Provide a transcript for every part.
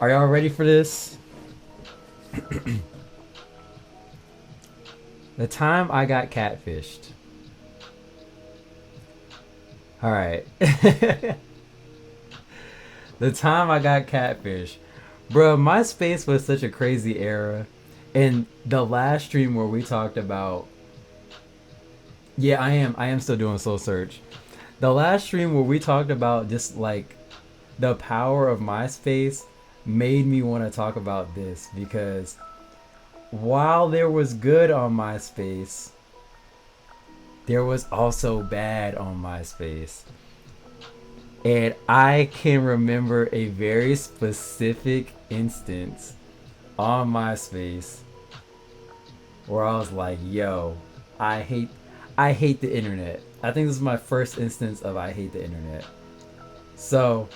Are y'all ready for this? The time I got catfished. All right. The time I got catfished. Bro, MySpace was such a crazy era. And the last stream where we talked about, yeah, I am still doing soul search. The last stream where we talked about just like the power of MySpace made me want to talk about this because while there was good on MySpace, there was also bad on MySpace. And I can remember a very specific instance on MySpace where I was like, yo, I hate I hate the internet. I think this is my first instance of I hate the internet. So,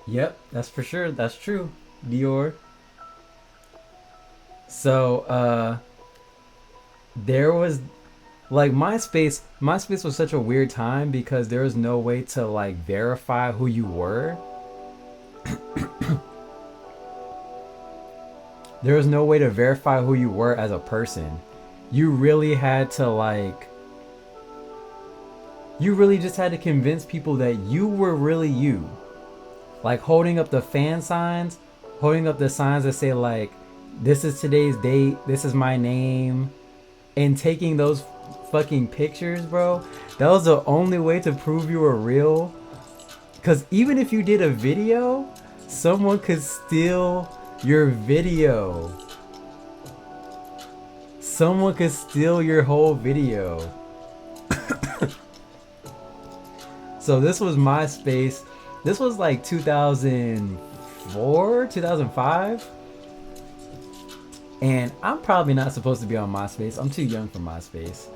yep, that's for sure. That's true. Dior. So, there was like MySpace was such a weird time because there was no way to like verify who you were. There was no way to verify who you were as a person. You really had to like you really just had to convince people that you were really you. Like holding up the fan signs, holding up the signs that say like this is today's date, this is my name, and taking those fucking pictures, bro. That was the only way to prove you were real. Cause even if you did a video, someone could steal your video. Someone could steal your whole video. So this was MySpace. This was like 2004, 2005. And I'm probably not supposed to be on MySpace. I'm too young for MySpace.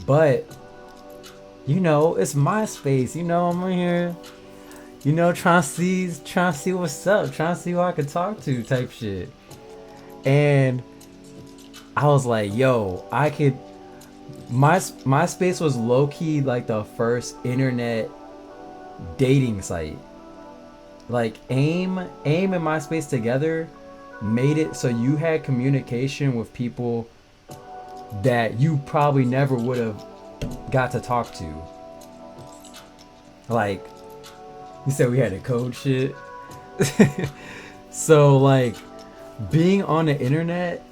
But you know, it's MySpace. You know, I'm in here. You know, trying to see what's up, trying to see who I could talk to, type shit. And I was like, yo, I could. MySpace was low key like the first internet dating site. Like AIM and MySpace together made it so you had communication with people that you probably never would have got to talk to. Like, you said we had to code shit. So like being on the internet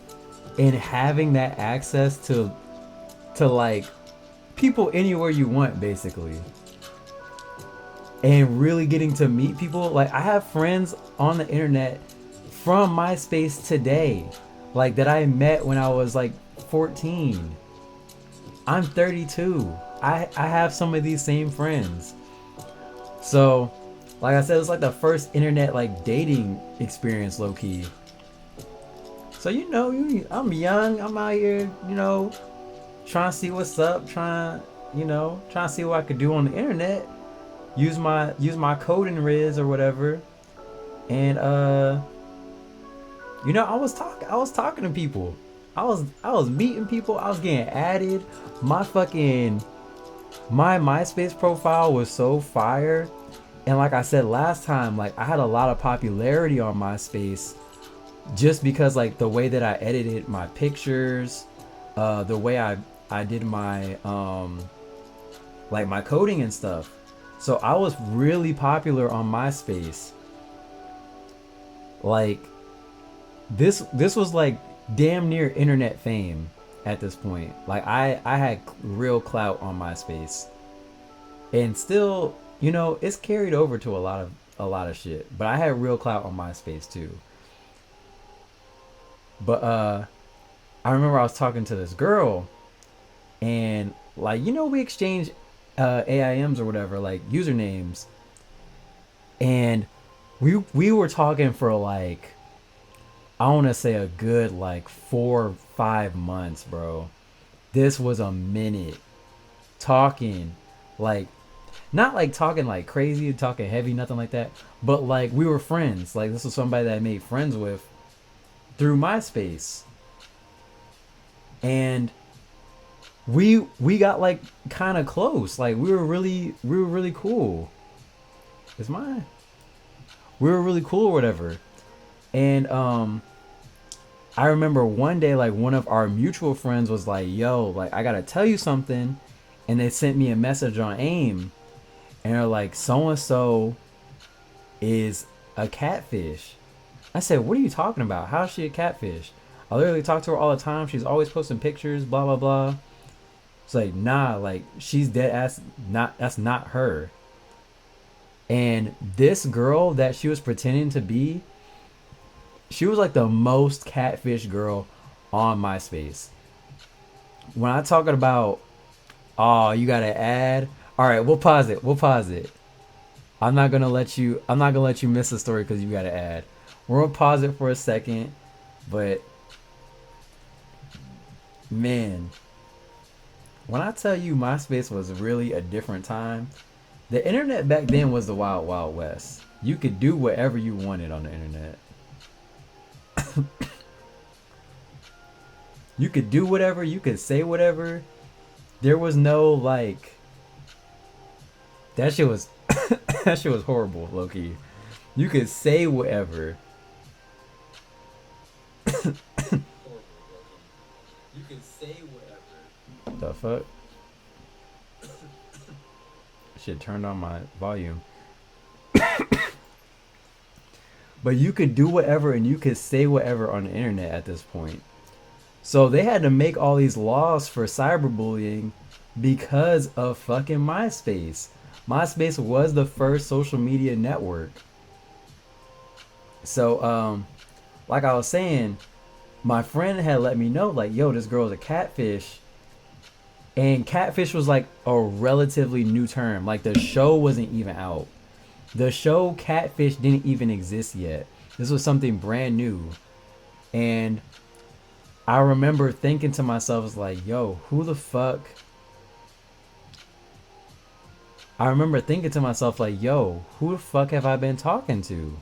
and having that access to like people anywhere you want basically. And really getting to meet people. Like I have friends on the internet from MySpace today. Like that I met when I was like 14. I'm 32. I have some of these same friends. So, like I said, it was like the first internet like dating experience, low key. So I'm young. I'm out here, trying to see what's up. Trying to see what I could do on the internet. Use my coding riz or whatever. And I was talking to people. I was meeting people. I was getting added. My MySpace profile was so fire. And like I said last time, like I had a lot of popularity on MySpace just because like the way that I edited my pictures, the way I did my like my coding and stuff. So I was really popular on MySpace. Like this was like damn near internet fame at this point. Like I had real clout on MySpace. And still, it's carried over to a lot of shit. But I had real clout on MySpace too. But I remember I was talking to this girl and like we exchanged AIMs or whatever, like usernames. And we were talking for like I want to say a good like 4 or 5 months, bro. This was a minute talking, like not like talking like crazy, talking heavy, nothing like that. But like we were friends. Like this was somebody that I made friends with through MySpace. And we got like kind of close. Like we were really cool. Is mine? We were really cool or whatever. And I remember one day like one of our mutual friends was like, "Yo, like I gotta tell you something," and they sent me a message on AIM, and they're like, "So and so is a catfish." I said, "What are you talking about? How is she a catfish?" I literally talk to her all the time. She's always posting pictures, blah blah blah. It's like, nah, like she's dead ass. Not that's not her. And this girl that she was pretending to be, she was like the most catfish girl on MySpace. When I talking about, oh, you gotta add. All right, we'll pause it. We'll pause it. I'm not gonna let you. I'm not gonna let you miss the story because you gotta add. We're gonna pause it for a second, but man, when I tell you MySpace was really a different time, the internet back then was the wild wild west. You could do whatever you wanted on the internet. You could do whatever. You could say whatever. There was no like. That shit was. That shit was horrible, Loki. You could say whatever. You could say whatever. The fuck? Shit turned on my volume. But you could do whatever and you could say whatever on the internet at this point. So they had to make all these laws for cyberbullying because of fucking MySpace. MySpace was the first social media network. So, like I was saying, my friend had let me know, like, yo, this girl's a catfish. And catfish was like a relatively new term. Like the show wasn't even out. The show Catfish didn't even exist yet. This was something brand new. And I remember thinking to myself, was like, yo, who the fuck? I remember thinking to myself, like, yo, who the fuck have I been talking to?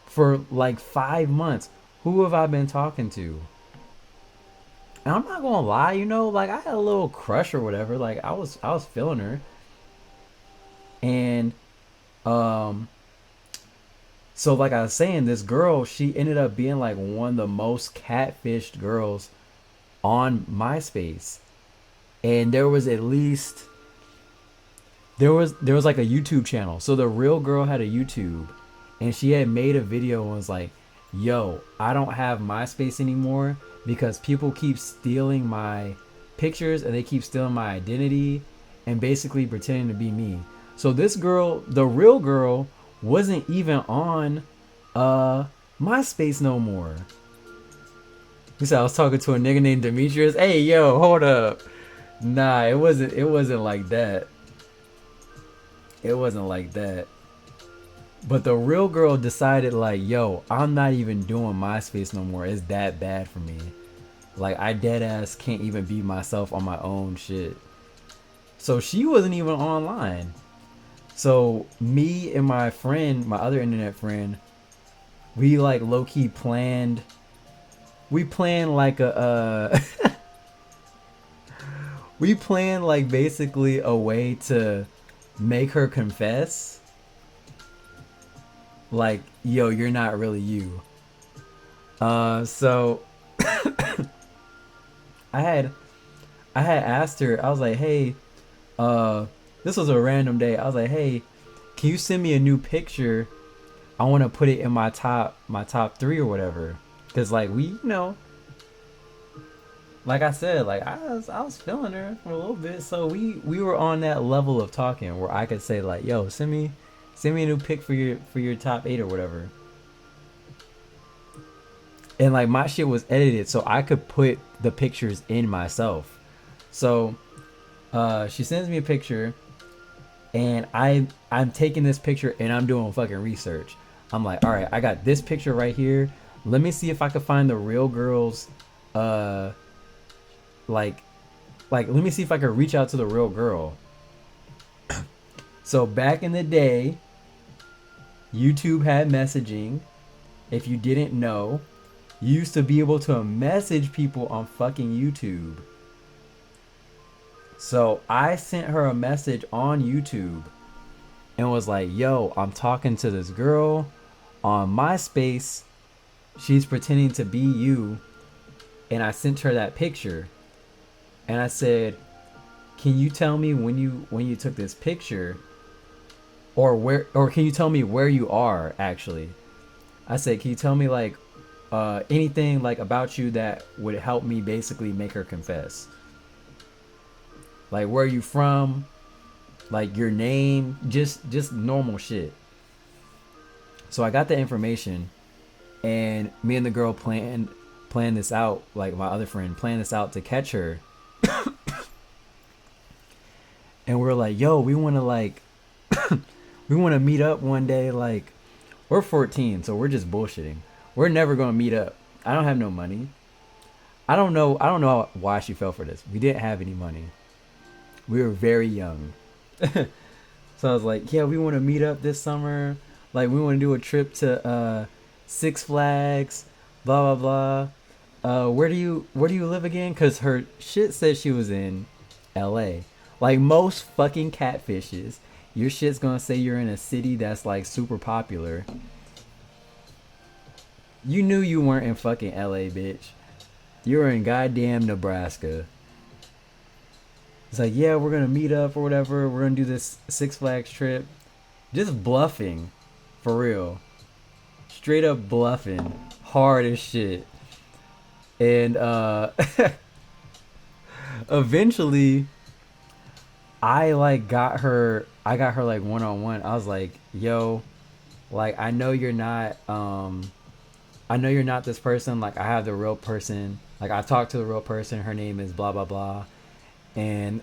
For like 5 months. Who have I been talking to? And I'm not gonna lie, you know, like I had a little crush or whatever. Like I was feeling her. And um so like I was saying, this girl, she ended up being like one of the most catfished girls on MySpace. And there was at least there was like a YouTube channel. So the real girl had a YouTube and she had made a video and was like, yo, I don't have MySpace anymore because people keep stealing my pictures and they keep stealing my identity and basically pretending to be me. So this girl, the real girl, wasn't even on MySpace no more. He said I was talking to a nigga named Demetrius. Hey yo, hold up. Nah, it wasn't like that. It wasn't like that. But the real girl decided like, yo, I'm not even doing MySpace no more. It's that bad for me. Like I dead ass can't even be myself on my own shit. So she wasn't even online. So me and my friend, my other internet friend, we like low key planned. We planned like a we planned like basically a way to make her confess. Like, yo, you're not really you. So I had asked her, I was like, hey, this was a random day. I was like, hey, can you send me a new picture? I want to put it in my top 3 or whatever. Cause like we, you know, like I said, like I was feeling her for a little bit. So we were on that level of talking where I could say like, yo, send me a new pic for your top 8 or whatever. And like my shit was edited so I could put the pictures in myself. So she sends me a picture and I'm taking this picture and I'm doing fucking research. I'm like, all right, I got this picture right here. Let me see if I can find the real girl's like let me see if I can reach out to the real girl. So back in the day, YouTube had messaging. If you didn't know, you used to be able to message people on fucking YouTube. So I sent her a message on YouTube and was like, yo, I'm talking to this girl on MySpace. She's pretending to be you. And I sent her that picture. And I said, can you tell me when you took this picture? Or can you tell me where you are actually? I said, can you tell me like anything like about you that would help me basically make her confess? Like where are you from? Like your name, just normal shit. So I got the information, and me and the girl planned this out. Like my other friend planned this out to catch her, and we're like, yo, we want to like, we want to meet up one day. Like, we're 14, so we're just bullshitting. We're never gonna meet up. I don't have no money. I don't know. I don't know why she fell for this. We didn't have any money. We were very young. So I was like, yeah, we want to meet up this summer. Like, we want to do a trip to Six Flags, blah blah blah. Where do you live again? Cause her shit said she was in L.A. Like most fucking catfishes, your shit's gonna say you're in a city that's like super popular. You knew you weren't in fucking L.A., bitch. You were in goddamn Nebraska. It's like, yeah, we're gonna meet up or whatever. We're gonna do this Six Flags trip. Just bluffing, for real. Straight up bluffing, hard as shit. And eventually, I like got her. I got her like one on one. I was like, yo, like I know you're not this person. Like I have the real person. Like I talked to the real person. Her name is blah blah blah. And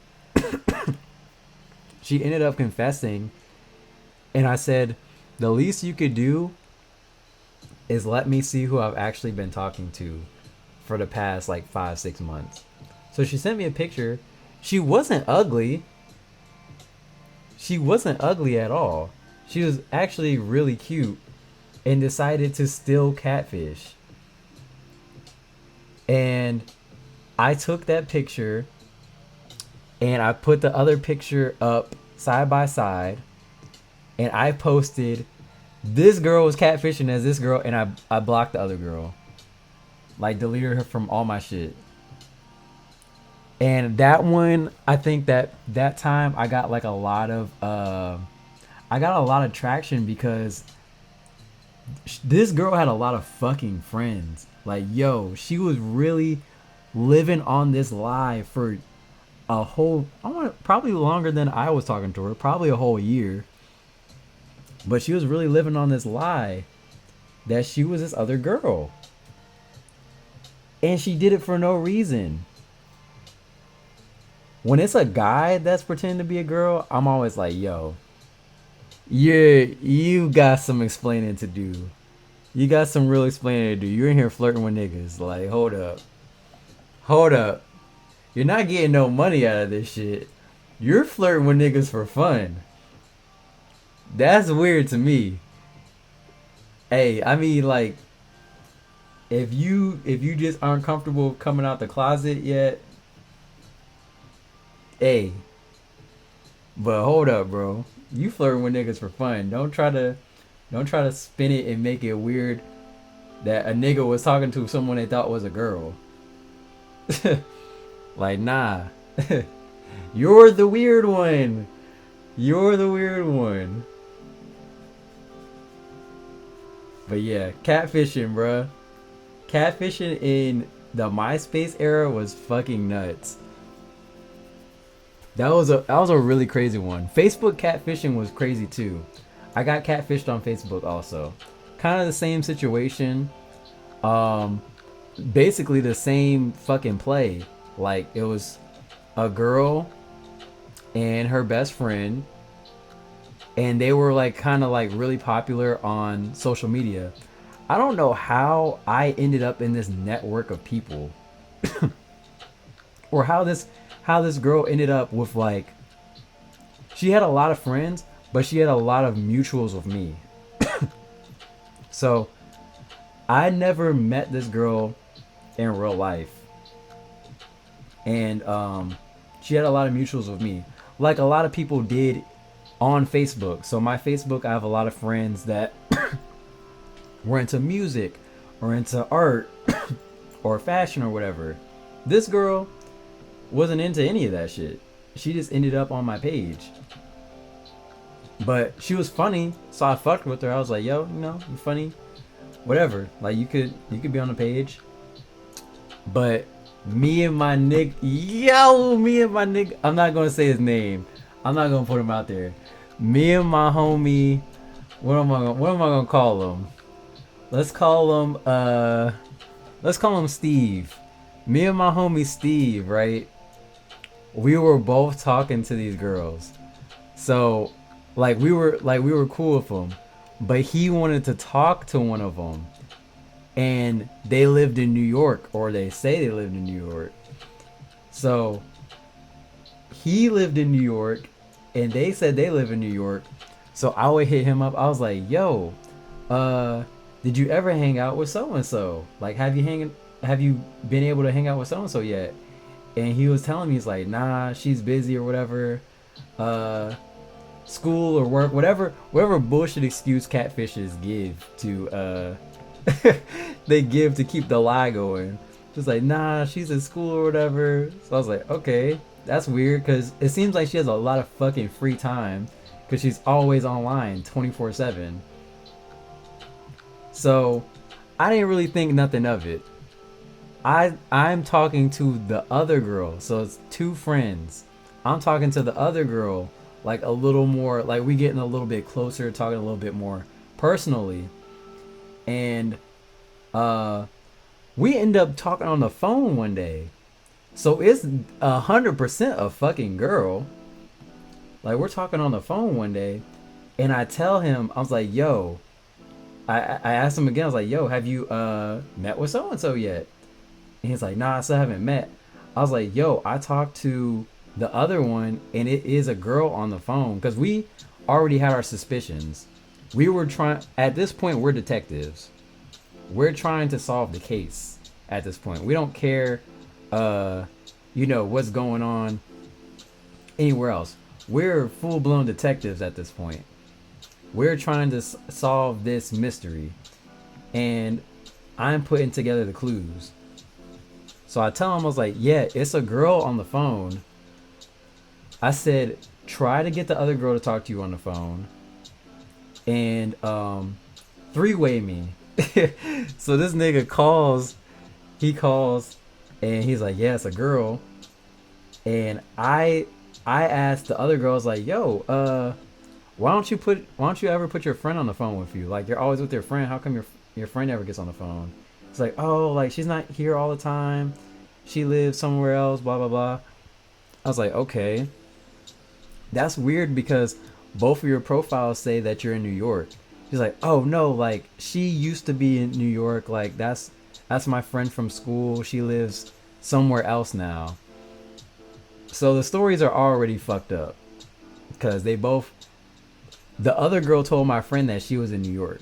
she ended up confessing, and I said, the least you could do is let me see who I've actually been talking to for the past like 5-6 months. So she sent me a picture. She wasn't ugly. She wasn't ugly at all. She was actually really cute, and decided to still catfish. And I took that picture and I put the other picture up side by side, and I posted, this girl was catfishing as this girl, and I blocked the other girl. Like deleted her from all my shit. And that one, I think that time I got like a lot of traction because this girl had a lot of fucking friends. Like, yo, she was really living on this lie for a whole, probably longer than I was talking to her, probably a whole year. But she was really living on this lie that she was this other girl. And she did it for no reason. When it's a guy that's pretending to be a girl, I'm always like, yo, you got some explaining to do. You got some real explaining to do. You're in here flirting with niggas. Like, hold up. Hold up. You're not getting no money out of this shit. You're flirting with niggas for fun. That's weird to me. Hey, I mean, like, if you just aren't comfortable coming out the closet yet, hey, but hold up, bro. You flirting with niggas for fun. Don't try to spin it and make it weird that a nigga was talking to someone they thought was a girl. Like, nah. You're the weird one. You're the weird one. But yeah, catfishing, bruh. Catfishing in the MySpace era was fucking nuts. That was a really crazy one. Facebook catfishing was crazy too. I got catfished on Facebook also. Kind of the same situation. Basically the same fucking play. Like, it was a girl and her best friend, and they were like kind of like really popular on social media. I don't know how I ended up in this network of people. Or how this girl ended up with, like, she had a lot of friends, but she had a lot of mutuals with me. So I never met this girl in real life. And she had a lot of mutuals with me, like a lot of people did on Facebook. So my Facebook, I have a lot of friends that were into music or into art or fashion or whatever. This girl wasn't into any of that shit. She just ended up on my page. But she was funny, so I fucked with her. I was like, yo, you know, you funny, whatever. Like you could be on the page. But me and my nigga, I'm not gonna say his name. I'm not gonna put him out there. Me and my homie, what am I gonna call him? Let's call him Steve. Me and my homie Steve, right? We were both talking to these girls. So we were cool with them. But he wanted to talk to one of them. And they lived in New York, or they say they lived in New York. So he lived in New York, and they said they live in New York. So I would hit him up. I was like, yo, did you ever hang out with so and so? Like, have you been able to hang out with so and so yet? And he was telling me, he's like, nah, she's busy or whatever. School or work, whatever bullshit excuse catfishes give to they give to keep the lie going. Just like, nah, she's in school or whatever. So I was like, okay, that's weird, because it seems like she has a lot of fucking free time, because she's always online 24/7. So I didn't really think nothing of it. I'm talking to the other girl, so it's two friends. I'm talking to the other girl, like a little more, like we getting a little bit closer, talking a little bit more personally. And we end up talking on the phone one day. So it's 100% a fucking girl. Like, we're talking on the phone one day, and I tell him, I was like, yo, I asked him again, I was like, yo, have you met with so and so yet? And he's like, nah, I still haven't met. I was like, yo, I talked to the other one, and it is a girl on the phone, because we already had our suspicions. We were trying, at this point, we're detectives. We're trying to solve the case at this point. We don't care, what's going on anywhere else. We're full-blown detectives at this point. We're trying to solve this mystery. And I'm putting together the clues. So I tell him, I was like, yeah, it's a girl on the phone. I said, try to get the other girl to talk to you on the phone. And three-way me. So this nigga calls, and he's like, yeah, it's a girl. And I asked the other girls, like, yo, why don't you ever put your friend on the phone with you? Like, you're always with your friend. How come your friend never gets on the phone? It's like, oh, like, she's not here all the time. She lives somewhere else, blah, blah, blah. I was like, okay. That's weird, because both of your profiles say that you're in New York. He's like, oh no, like, she used to be in New York. Like, that's my friend from school. She lives somewhere else now. So the stories are already fucked up, because the other girl told my friend that she was in New York.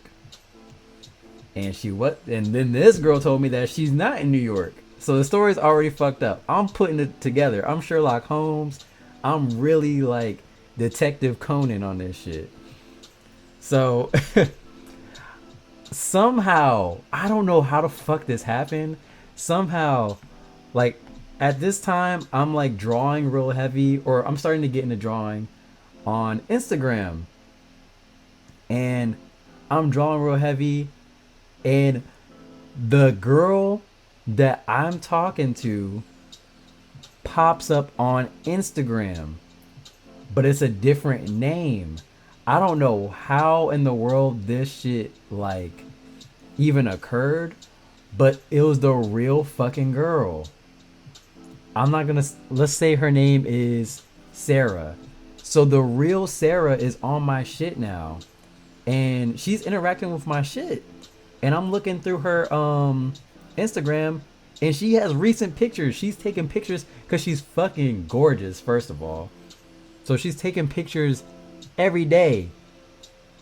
And then this girl told me that she's not in New York. So the story's already fucked up. I'm putting it together. I'm Sherlock Holmes. I'm really like Detective Conan on this shit. So somehow, I don't know how the fuck this happened. Somehow, like, at this time, I'm like drawing real heavy, or I'm starting to get into drawing on Instagram. And I'm drawing real heavy, and the girl that I'm talking to pops up on Instagram, but it's a different name. I don't know how in the world this shit like even occurred, but it was the real fucking girl. Let's say her name is Sarah. So the real Sarah is on my shit now, and she's interacting with my shit. And I'm looking through her Instagram, and she has recent pictures. She's taking pictures because she's fucking gorgeous, first of all. So she's taking pictures every day.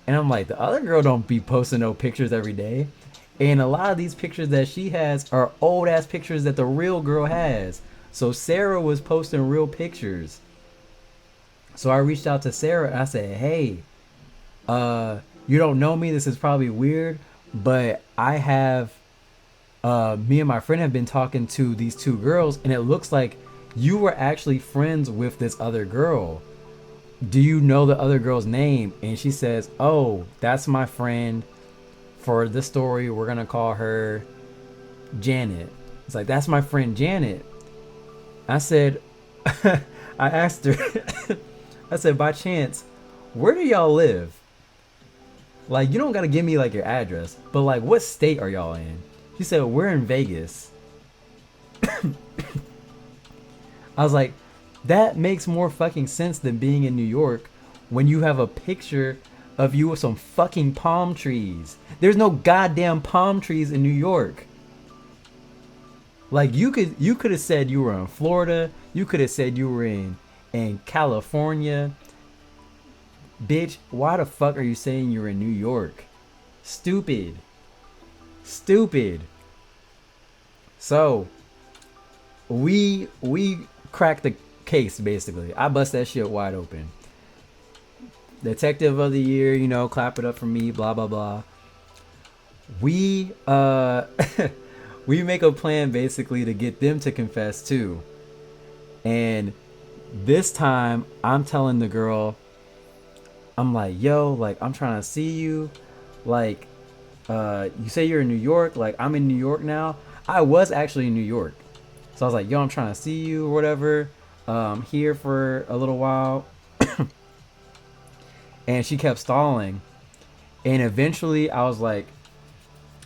And I'm like, the other girl don't be posting no pictures every day. And a lot of these pictures that she has are old ass pictures that the real girl has. So Sarah was posting real pictures. So I reached out to Sarah and I said, "Hey, you don't know me. This is probably weird, but I have me and my friend have been talking to these two girls, and it looks like you were actually friends with this other girl. Do you know the other girl's name?" And she says, "Oh, that's my friend. For this story, we're gonna call her Janet." It's like, "That's my friend Janet." I said, I asked her, I said, "By chance, where do y'all live? Like, you don't gotta give me like your address, but like, what state are y'all in?" She said, "We're in Vegas." I was like, that makes more fucking sense than being in New York when you have a picture of you with some fucking palm trees. There's no goddamn palm trees in New York. Like, you could have said you were in Florida. You could have said you were in California. Bitch, why the fuck are you saying you're in New York? Stupid. Stupid. So we cracked the case basically. I bust that shit wide open. Detective of the year, you know, clap it up for me, blah blah blah. We we make a plan basically to get them to confess too. And this time I'm telling the girl, I'm like, "Yo, like, I'm trying to see you. Like, you say you're in New York. Like, I'm in New York now. I was actually in New York." So I was like, "Yo, I'm trying to see you or whatever. Here for a little while." And she kept stalling. And eventually I was like,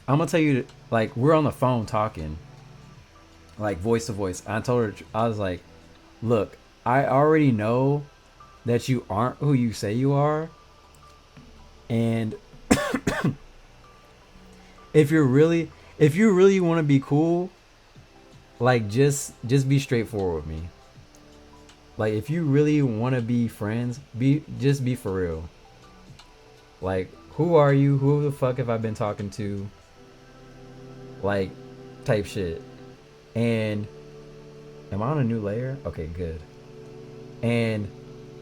"I'm going to tell you," like, we're on the phone talking, like voice to voice. I told her, I was like, "Look, I already know that you aren't who you say you are. And if you really want to be cool, like, just be straightforward with me. Like, if you really want to be friends, just be for real. Like, who are you? Who the fuck have I been talking to? Like, type shit." And am I on a new layer? Okay, good. And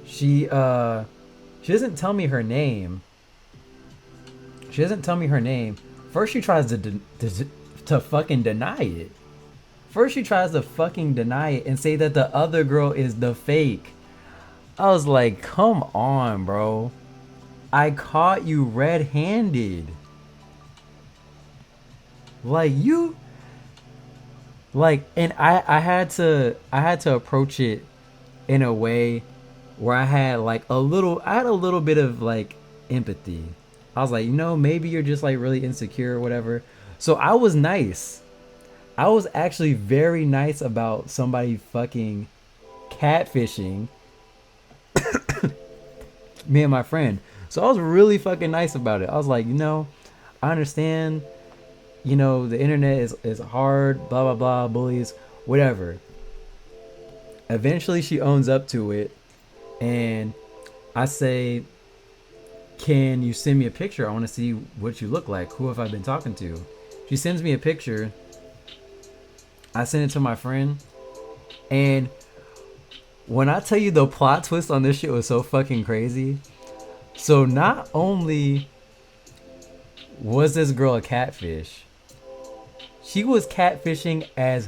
she doesn't tell me her name. She doesn't tell me her name. First she tries to fucking deny it. First she tries to fucking deny it and say that the other girl is the fake. I was like, "Come on, bro. I caught you red-handed. Like, you, like," and I had to approach it in a way where I had a little bit of like empathy. I was like, maybe you're just like really insecure or whatever. So I was nice. I was actually very nice about somebody fucking catfishing me and my friend. So I was really fucking nice about it. I was like, I understand, the internet is hard, blah, blah, blah, bullies, whatever. Eventually she owns up to it. And I say, "Can you send me a picture? I want to see what you look like. Who have I been talking to?" She sends me a picture. I send it to my friend. And when I tell you the plot twist on this shit was so fucking crazy. So not only was this girl a catfish, she was catfishing as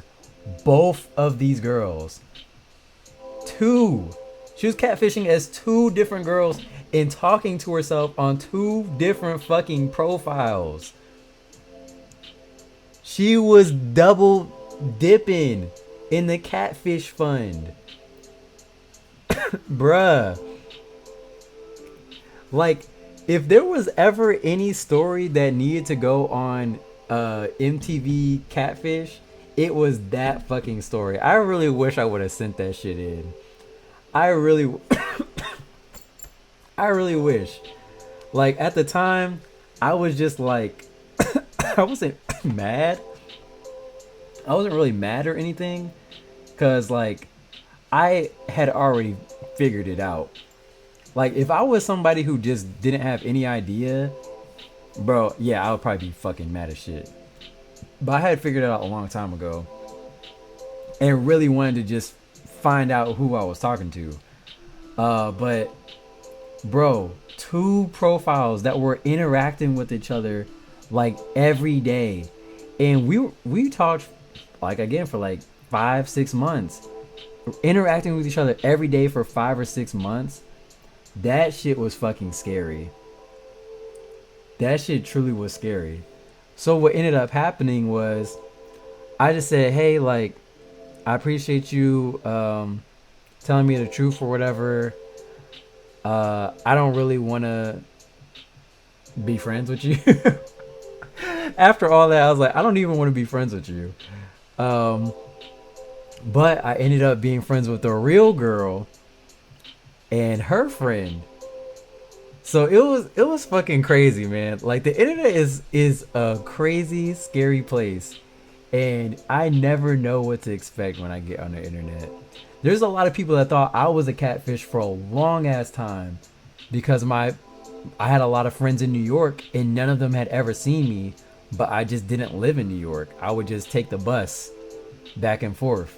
both of these girls. She was catfishing as two different girls and talking to herself on two different fucking profiles. She was double dipping in the catfish fund. Bruh. Like, if there was ever any story that needed to go on MTV Catfish, it was that fucking story. I really wish I would have sent that shit in. I really wish. Like, at the time, I was just like, I wasn't mad. I wasn't really mad or anything. Because, like, I had already figured it out. Like, if I was somebody who just didn't have any idea, bro, yeah, I would probably be fucking mad as shit. But I had figured it out a long time ago. and really wanted to just find out who I was talking to. But bro, two profiles that were interacting with each other like every day, and we talked like again for like 5 6 months, interacting with each other every day for 5 or 6 months. That shit was fucking scary. That shit truly was scary. So what ended up happening was I just said, hey, like, I appreciate you telling me the truth or whatever. I don't really want to be friends with you. After all that, I was like, I don't even want to be friends with you. Um, but I ended up being friends with a real girl and her friend. So it was fucking crazy, man. Like the internet is a crazy, scary place, and I never know what to expect when I get on the internet. There's a lot of people that thought I was a catfish for a long ass time because I had a lot of friends in New York and none of them had ever seen me, but I just didn't live in New York. I would just take the bus back and forth.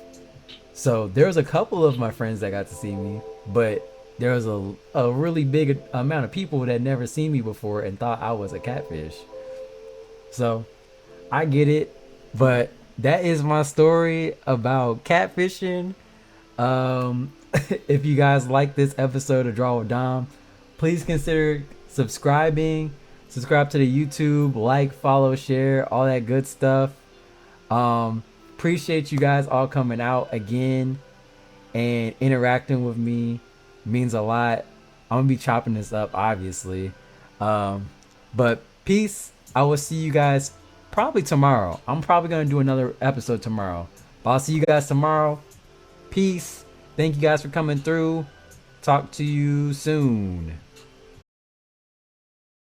So there was a couple of my friends that got to see me, but there was a really big amount of people that had never seen me before and thought I was a catfish. So I get it, but that is my story about catfishing. Um, if you guys like this episode of Draw with Dom, please consider subscribing. Subscribe to the YouTube, like, follow, share, all that good stuff. Appreciate you guys all coming out again and interacting with me. Means a lot. I'm gonna be chopping this up, obviously. But peace. I will see you guys probably tomorrow. I'm probably gonna do another episode tomorrow. But I'll see you guys tomorrow. Peace. Thank you guys for coming through. Talk to you soon.